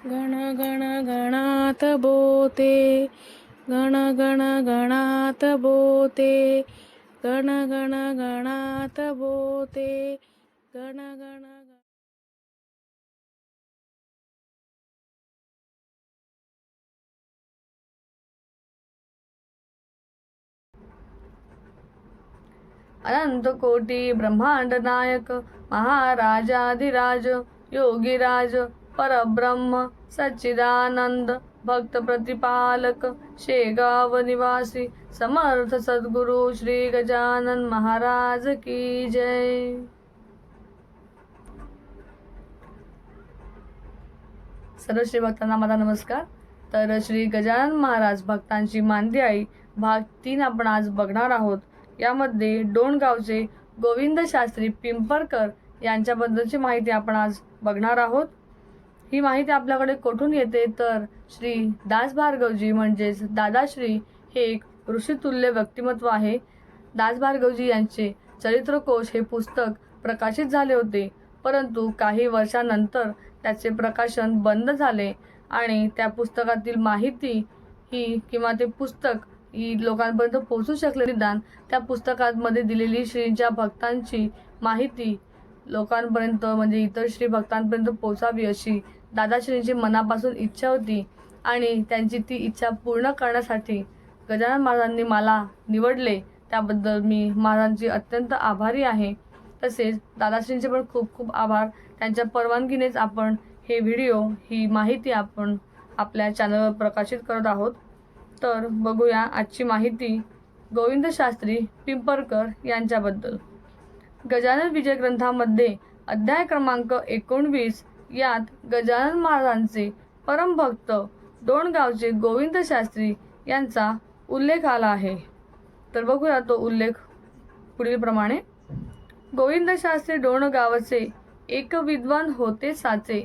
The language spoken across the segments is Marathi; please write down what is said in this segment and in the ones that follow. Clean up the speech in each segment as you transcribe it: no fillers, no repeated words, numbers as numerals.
गण गण गणात बोते, गण गण गणात बोते, गण गण गणात बोते, गण गण अनंत कोटी ब्रह्मांड नायक महाराजाधिराज योगीराज परब्रह्म सच्चिदानंद भक्त प्रतिपालक शेगाव निवासी समर्थ सद्गुरु श्री गजानन महाराज की जय। सर्व श्री भक्तांना माझा नमस्कार। तर श्री गजानन महाराज भक्तांची मांदी आई भाग 3 आपण आज बघणार आहोत। यामध्ये डोणगावचे गोविंद शास्त्री पिंपरकर यांच्याबद्दलची माहिती आपण आज बघणार आहोत। ही माहिती आपल्याकडे कुठून येते तर श्री दास भार्गवजी म्हणजेच दादाश्री हे एक ऋषितुल्य व्यक्तिमत्व आहे। दास भार्गवजी यांचे चरित्रकोश हे पुस्तक प्रकाशित झाले होते, परंतु काही वर्षानंतर त्याचे प्रकाशन बंद झाले आणि त्या पुस्तकातील माहिती ही किंवा ते पुस्तक ही लोकांपर्यंत पोहोचू शकले निदान त्या पुस्तकामध्ये दिलेली श्रींच्या भक्तांची माहिती लोकांपर्यंत म्हणजे इतर श्री भक्तांपर्यंत पोहोचावी अशी दादाश्रींची मनापासून इच्छा होती आणि त्यांची ती इच्छा पूर्ण करण्यासाठी गजानन महाराजांनी मला निवडले, त्याबद्दल मी महाराजांची अत्यंत आभारी आहे। तसेच दादाश्रींचे पण खूप खूप आभार। त्यांच्या परवानगीनेच आपण हे व्हिडिओ ही माहिती आपण आपल्या चॅनलवर प्रकाशित करत आहोत। तर बघूया आजची माहिती गोविंद शास्त्री पिंपरकर यांच्याबद्दल। गजानन विजय ग्रंथामध्ये अध्याय क्रमांक 19 यात गजानन महाराजांचे परमभक्त डोणगावचे गोविंद शास्त्री यांचा उल्लेख आला आहे। तर बघूया तो उल्लेख पुढील प्रमाणे। गोविंद शास्त्री डोणगावचे एक विद्वान होते साचे,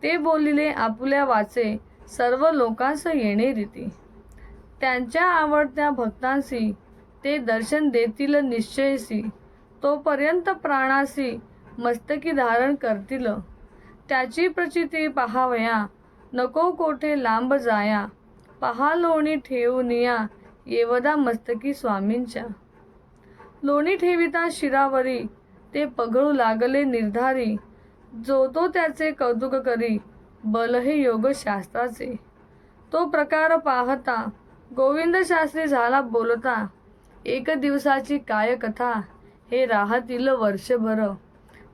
ते बोलिले आपुल्या वाचे, सर्व लोकांस येणे रीती। त्यांच्या आवडत्या भक्तांसी ते दर्शन देतील निश्चयसी, तोपर्यंत प्राणासी मस्तकी धारण करतील। त्याची प्रचिती पहावया, नको कोठे लांब जाया, पहा लोणी ठेवूनिया, येवदा मस्तकी स्वामींच्या। लोणी ठेविता शिरावरी, ते पगळू लागले निर्धारी, जो तो त्याचे कौतुक करी, बल हे योग शास्त्राचे। तो प्रकार पाहता गोविंद शास्त्री झाला बोलता, एक दिवसाची काय कथा, हे राहतील वर्षभर।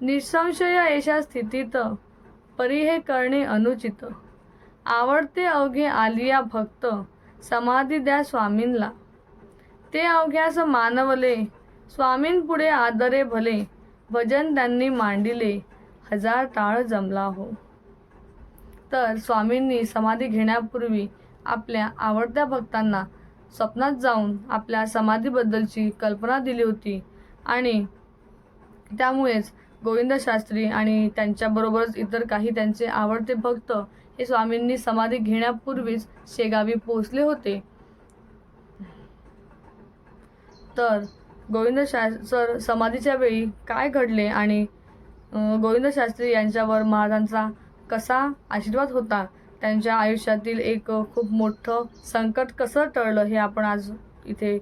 निसंशय अशा स्थितीत, परी हे करणे अनुचित। आवडते अवघे आलिया भक्त, समाधी द्या स्वामींला। ते अवघ्यास मानवले, स्वामींपुढे आदरे भले, भजन त्यांनी मांडिले, हजार टाळ जमला हो। तर स्वामींनी समाधी घेण्यापूर्वी आपल्या आवडत्या भक्तांना स्वप्नात जाऊन आपल्या समाधीबद्दलची कल्पना दिली होती आणि त्यामुळेच गोविंद शास्त्री आणि त्यांच्याबरोबरच इतर काही त्यांचे आवडते भक्त हे स्वामींनी समाधी घेण्यापूर्वीच शेगावी पोहोचले होते। तर गोविंद शास्त्री समाधीच्या वेळी काय घडले आणि गोविंद शास्त्री यांच्यावर महाराजांचा कसा आशीर्वाद होता, त्यांच्या आयुष्यातील एक खूप मोठं संकट कसं टळलं हे आपण आज इथे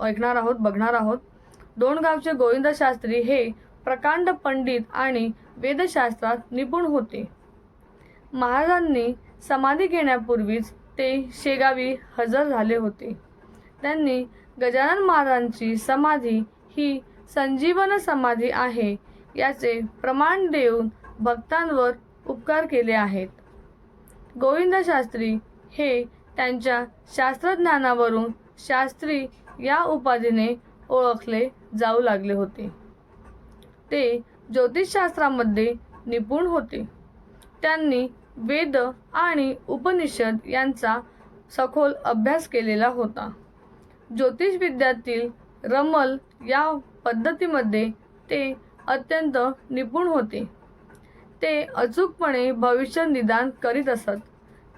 ऐकणार आहोत, बघणार आहोत। डोणगावचे गोविंद शास्त्री हे प्रकांड पंडित आणि वेदशास्त्रात निपुण होते। महाराजांनी समाधी घेण्यापूर्वीच ते शेगावी हजर झाले होते। त्यांनी गजानन महाराजांची समाधी ही संजीवन समाधी आहे याचे प्रमाण देऊन भक्तांवर उपकार केले आहेत। गोविंद शास्त्री हे त्यांच्या शास्त्रज्ञानावरून शास्त्री या उपाधीने ओळखले जाऊ लागले होते। ते ज्योतिषशास्त्रामध्ये निपुण होते। त्यांनी वेद आणि उपनिषद यांचा सखोल अभ्यास केलेला होता। ज्योतिषविद्यातील रमल या पद्धतीमध्ये ते अत्यंत निपुण होते। ते अचूकपणे भविष्य निदान करीत असत।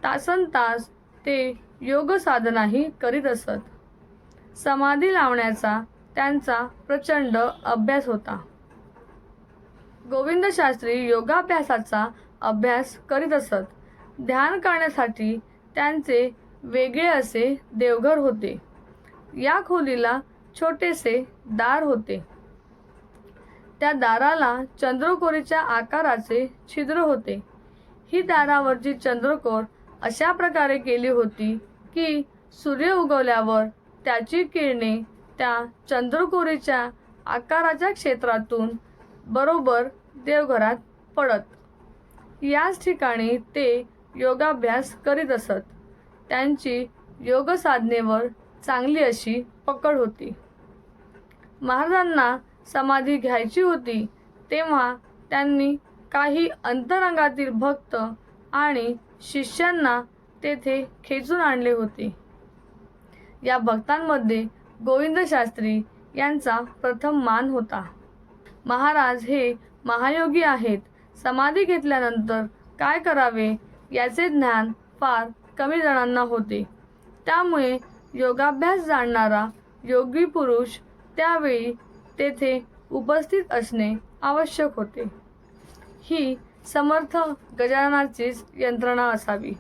तासनतास ते योग साधनाही करीत असत। समाधी लावण्याचा त्यांचा प्रचंड अभ्यास होता। गोविंद शास्त्री योगाभ्यासाचा अभ्यास करीत असत। ध्यान करण्यासाठी त्यांचे वेगळे असे देवघर होते. या खोलीला छोटेसे दार होते. त्या दाराला चंद्रकोरीच्या आकाराचे छिद्र होते. ही दारावरची चंद्रकोर अशा प्रकारे केली होती की सूर्य उगवल्यावर त्याची किरणे त्या चंद्रकोरीच्या आकाराच्या क्षेत्रातून बरोबर देवघरात पडत. याच ठिकाणी ते योगाभ्यास करीत असत. त्यांची योग साधनेवर चांगली अशी पकड होती. महाराजांना समाधी घ्यायची होती तेव्हा त्यांनी काही अंतरंगातील भक्त आणि शिष्यांना तेथे खेचून आणले होते. या भक्तांमध्ये गोविंद शास्त्री यांचा प्रथम मान होता. महाराज हे महायोगी आहेत. समाधी घेतल्यानंतर काय करावे याचे ज्ञान फार कमी जणांना होते. त्यामुळे योगाभ्यास जाणणारा योगी पुरुष त्यावेळी तेथे उपस्थित असणे आवश्यक होते. ही समर्थ गजाननाचीच यंत्रणा असावी.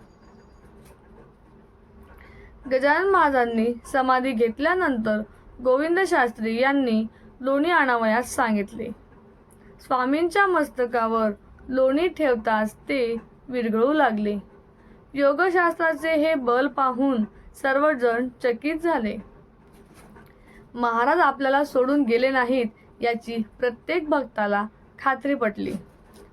गजानन महाराजांनी समाधी घेतल्यानंतर गोविंद शास्त्री यांनी लोणी आणावयास सांगितले. स्वामींच्या मस्तकावर लोणी ठेवताच ते विरघळू लागले. योगशास्त्राचे हे बल पाहून सर्वजण चकित झाले. महाराज आपल्याला सोडून गेले नाहीत याची प्रत्येक भक्ताला खात्री पटली.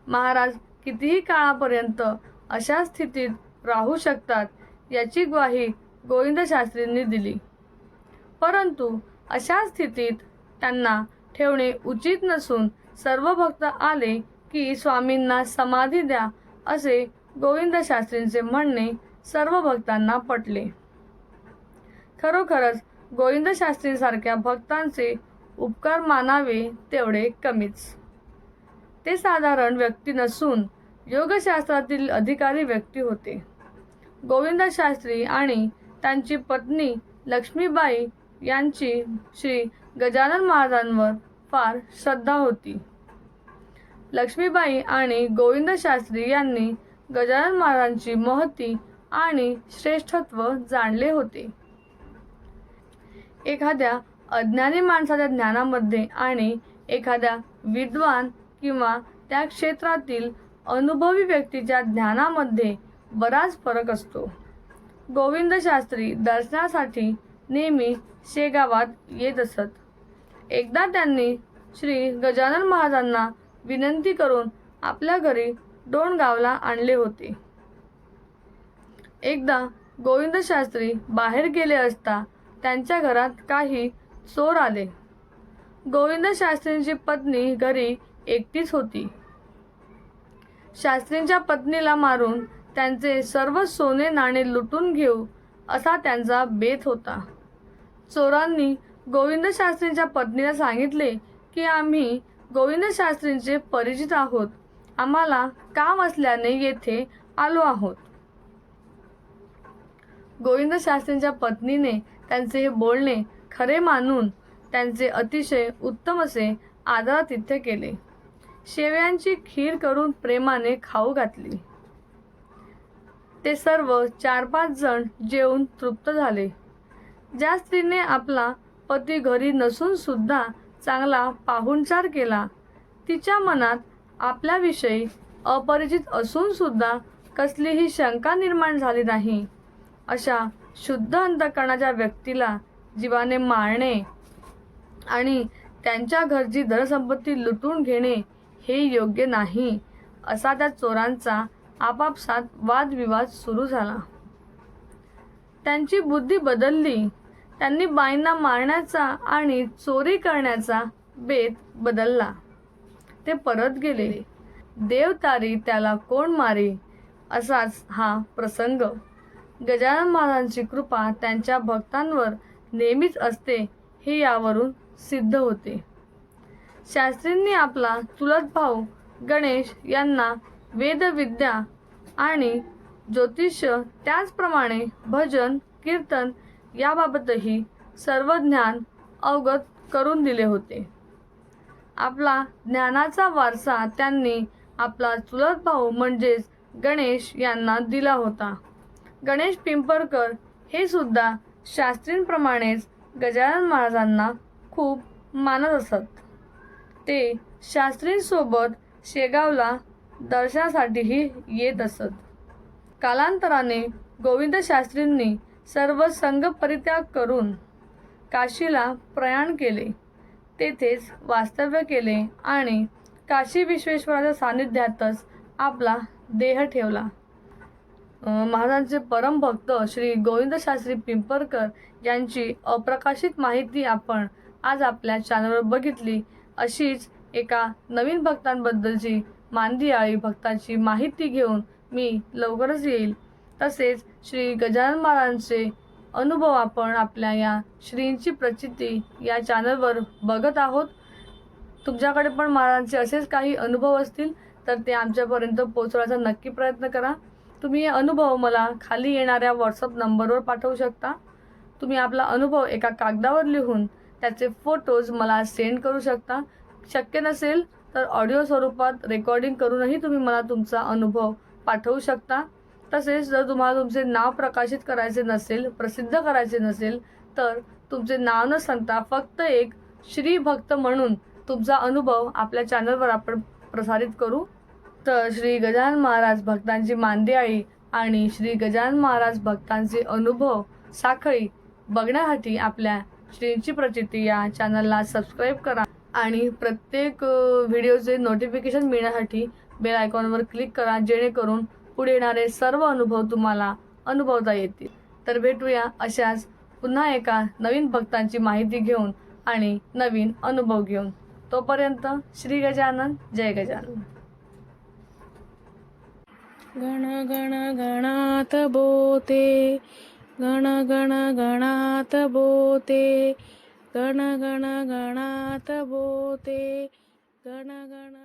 महाराज कितीही काळापर्यंत अशा स्थितीत राहू शकतात याची ग्वाही गोविंद शास्त्रींनी दिली. परंतु अशा स्थितीत त्यांना ठेवणे उचित नसून सर्व भक्त आले की स्वामींना समाधी द्या असे गोविंद शास्त्रींचे म्हणणे सर्व भक्तांना पटले. खरोखरच गोविंद शास्त्रींसारख्या भक्तांचे उपकार मानावे तेवढे कमीच. ते साधारण व्यक्ती नसून योगशास्त्रातील अधिकारी व्यक्ती होते. गोविंद शास्त्री आणि त्यांची पत्नी लक्ष्मीबाई यांची श्री गजानन महाराजांवर फार श्रद्धा होती. लक्ष्मीबाई आणि गोविंद शास्त्री यांनी गजानन महाराजांची महती आणि श्रेष्ठत्व जाणले होते. एखाद्या अज्ञानी माणसाच्या ज्ञानामध्ये आणि एखाद्या विद्वान किंवा त्या क्षेत्रातील अनुभवी व्यक्तीच्या ज्ञानामध्ये बराच फरक असतो. गोविंद शास्त्री दर्शनासाठी नेहमी शेगावात येत असत. एकदा त्यांनी श्री गजानन महाराजांना विनंती करून आपल्या घरी डोणगावला आणले होते. एकदा गोविंद शास्त्री बाहेर गेले असता त्यांच्या घरात काही चोर आले. गोविंद शास्त्रींची पत्नी घरी एकटीच होती. शास्त्रींच्या पत्नीला मारून त्यांचे सर्व सोने नाणे लुटून घेऊ असा त्यांचा बेत होता. चोरांनी गोविंद शास्त्रींच्या पत्नीला सांगितले की आम्ही गोविंद शास्त्रींचे परिचित आहोत. आम्हाला काम असल्याने येथे आलो आहोत. गोविंद शास्त्रींच्या पत्नीने त्यांचे हे बोलणे खरे मानून त्यांचे अतिशय उत्तम असे आदरातिथ्य केले. शेवयांची खीर करून प्रेमाने खाऊ घातली. ते सर्व 4-5 जण जेवून तृप्त झाले. ज्या स्त्रीने आपला पती घरी नसून सुद्धा चांगला पाहुणचार केला, तिच्या मनात आपल्याविषयी अपरिचित असून सुद्धा कसलीही शंका निर्माण झाली नाही, अशा शुद्ध अंतःकरणाच्या व्यक्तीला जीवाने मारणे आणि त्यांच्या घरची धनसंपत्ती लुटून घेणे हे योग्य नाही, असा त्या चोरांचा आपापसात वादविवाद सुरू झाला. त्यांची बुद्धी बदलली. त्यांनी बाईंना मारण्याचा आणि चोरी करण्याचा बेत बदलला. ते परत गेले. देव तारी त्याला कोण मारी, असाच हा प्रसंग. गजानन महाराजांची कृपा त्यांच्या भक्तांवर नेहमीच असते हे यावरून सिद्ध होते. शास्त्रींनी आपला चुलत भाऊ गणेश यांना वेदविद्या आणि ज्योतिष्य, त्याचप्रमाणे भजन कीर्तन याबाबतही सर्व ज्ञान अवगत करून दिले होते. आपला ज्ञानाचा वारसा त्यांनी आपला चुलत भाऊ म्हणजेच गणेश यांना दिला होता. गणेश पिंपळकर हे सुद्धा शास्त्रींप्रमाणेच गजानन महाराजांना खूप मानत असत. ते शास्त्रींसोबत शेगावला दर्शनासाठीही येत असत. कालांतराने गोविंद शास्त्रींनी सर्व संघ परित्याग करून काशीला प्रयाण केले. तेथेच वास्तव्य केले आणि काशी विश्वेश्वराच्या सानिध्यातच आपला देह ठेवला. महाराजांचे परमभक्त श्री गोविंद शास्त्री पिंपळकर यांची अप्रकाशित माहिती आपण आज आपल्या चॅनलवर बघितली. अशीच एका नवीन भक्तांबद्दलची मांदियाळी भक्तांची माहिती घेऊन मी लवकरच येईल. तसेच श्री गजानन महाराजांचे अनुभव आपण आपल्या या श्रींची प्रचिती या चॅनलवर बघत आहोत. तुमच्याकडे पण महाराजांचे असेच काही अनुभव असतील तर ते आमच्यापर्यंत पोहोचवण्याचा नक्की प्रयत्न करा. तुम्ही हे अनुभव मला खाली येणाऱ्या व्हॉट्सअप नंबरवर पाठवू शकता. तुम्ही आपला अनुभव एका कागदावर लिहून त्याचे फोटोज मला सेंड करू शकता. शक्य नसेल तर ऑडिओ स्वरूपात रेकॉर्डिंग करूनही तुम्ही मला तुमचा अनुभव पाठवू शकता. तसेच जर तुम्हाला तुमचे नाव प्रकाशित करायचे नसेल, प्रसिद्ध करायचे नसेल तर तुमचे नाव न सांगता फक्त एक श्री भक्त म्हणून तुमचा अनुभव आपल्या चॅनलवर आपण प्रसारित करू. तर श्री गजानन महाराज भक्तांची मांदियाळी आणि श्री गजानन महाराज भक्तांचे अनुभव साखळी बघण्यासाठी आपल्या श्रींची प्रचिती या चॅनलला सबस्क्राईब करा आणि प्रत्येक व्हिडिओचे नोटिफिकेशन मिळण्यासाठी बेल आयकॉनवर क्लिक करा, जेणेकरून पुढे येणारे सर्व अनुभव तुम्हाला अनुभवता येतील. तर भेटूया अशाच पुन्हा एका नवीन भक्तांची माहिती घेऊन आणि नवीन अनुभव घेऊन. तोपर्यंत श्री गजानन, जय गजानन. गण गण गणात बोते, गण गण गणात बोते, गण गण गणात बोते, गण गण